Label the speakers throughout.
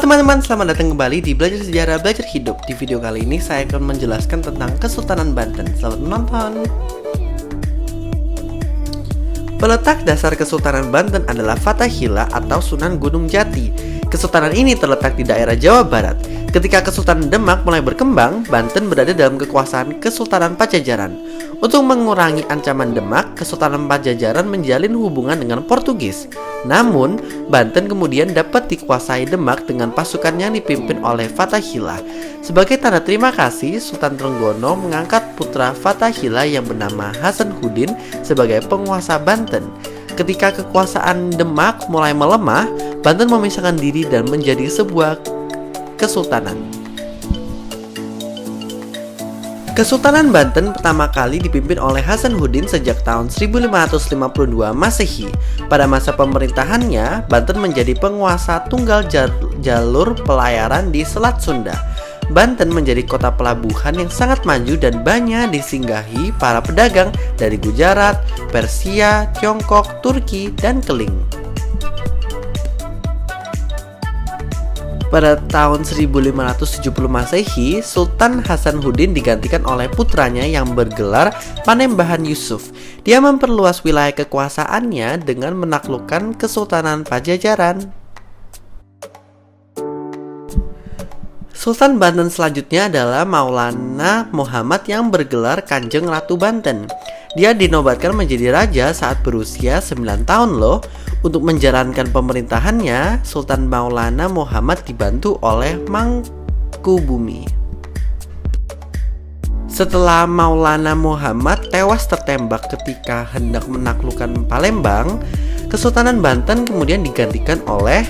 Speaker 1: teman-teman, selamat datang kembali di Belajar Sejarah Belajar Hidup. Di video kali ini saya akan menjelaskan tentang Kesultanan Banten. Selamat menonton. Peletak dasar Kesultanan Banten adalah Fathahillah atau Sunan Gunung Jati. Kesultanan ini terletak di daerah Jawa Barat. Ketika Kesultanan Demak mulai berkembang, Banten berada dalam kekuasaan Kesultanan Pajajaran. Untuk mengurangi ancaman Demak, Kesultanan Pajajaran menjalin hubungan dengan Portugis. Namun, Banten kemudian dapat dikuasai Demak dengan pasukan yang dipimpin oleh Fathahillah. Sebagai tanda terima kasih, Sultan Trenggono mengangkat putra Fathahillah yang bernama Hasanuddin sebagai penguasa Banten. Ketika kekuasaan Demak mulai melemah, Banten memisahkan diri dan menjadi sebuah kesultanan. Kesultanan Banten pertama kali dipimpin oleh Hasanuddin sejak tahun 1552 Masehi. Pada masa pemerintahannya, Banten menjadi penguasa tunggal jalur pelayaran di Selat Sunda. Banten menjadi kota pelabuhan yang sangat maju dan banyak disinggahi para pedagang dari Gujarat, Persia, Tiongkok, Turki, dan Keling. Pada tahun 1570 Masehi, Sultan Hasanuddin digantikan oleh putranya yang bergelar Panembahan Yusuf. Dia memperluas wilayah kekuasaannya dengan menaklukkan Kesultanan Pajajaran. Sultan Banten selanjutnya adalah Maulana Muhammad yang bergelar Kanjeng Ratu Banten. Dia dinobatkan menjadi raja saat berusia 9 tahun loh. Untuk menjalankan pemerintahannya, Sultan Maulana Muhammad dibantu oleh Mangkubumi. Setelah Maulana Muhammad tewas tertembak ketika hendak menaklukkan Palembang, Kesultanan Banten kemudian digantikan oleh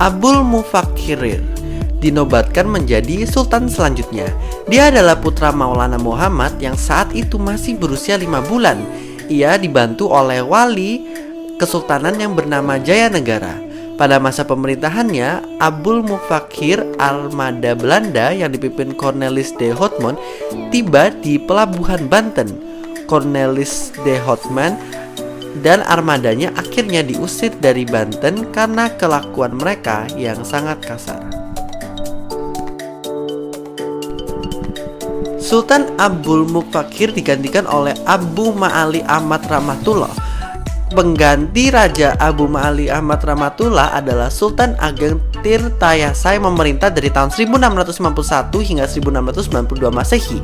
Speaker 1: Abul Mufakhirin, dinobatkan menjadi sultan selanjutnya. Dia adalah putra Maulana Muhammad yang saat itu masih berusia 5 bulan. Ia dibantu oleh wali kesultanan yang bernama Jayanegara. Pada masa pemerintahannya, Abul Mufakhir armada Belanda yang dipimpin Cornelis de Houtman tiba di pelabuhan Banten. Cornelis de Houtman dan armadanya akhirnya diusir dari Banten karena kelakuan mereka yang sangat kasar. Sultan Abul Mufakhir digantikan oleh Abu Ma'ali Ahmad Rahmatullah. Pengganti Raja Abu Ma'ali Ahmad Rahmatullah adalah Sultan Ageng Tirtayasa yang memerintah dari tahun 1651 hingga 1692 Masehi.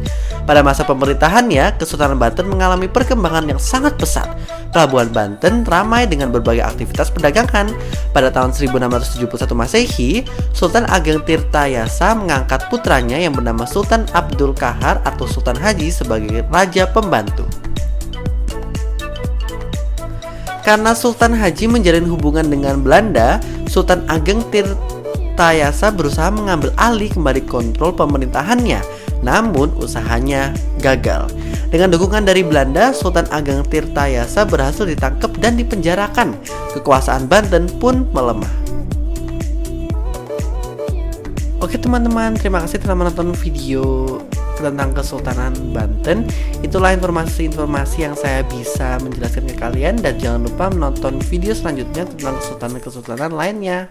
Speaker 1: Pada masa pemerintahannya, Kesultanan Banten mengalami perkembangan yang sangat pesat. Pelabuhan Banten ramai dengan berbagai aktivitas perdagangan. Pada tahun 1671 Masehi, Sultan Ageng Tirtayasa mengangkat putranya yang bernama Sultan Abdul Qahar atau Sultan Haji sebagai raja pembantu. Karena Sultan Haji menjalin hubungan dengan Belanda, Sultan Ageng Tirtayasa berusaha mengambil alih kembali kontrol pemerintahannya. Namun usahanya gagal. Dengan dukungan dari Belanda, Sultan Ageng Tirtayasa berhasil ditangkap dan dipenjarakan. Kekuasaan Banten pun melemah. Oke teman-teman, terima kasih telah menonton video tentang Kesultanan Banten. Itulah informasi-informasi yang saya bisa menjelaskan ke kalian. Dan jangan lupa menonton video selanjutnya tentang kesultanan-kesultanan lainnya.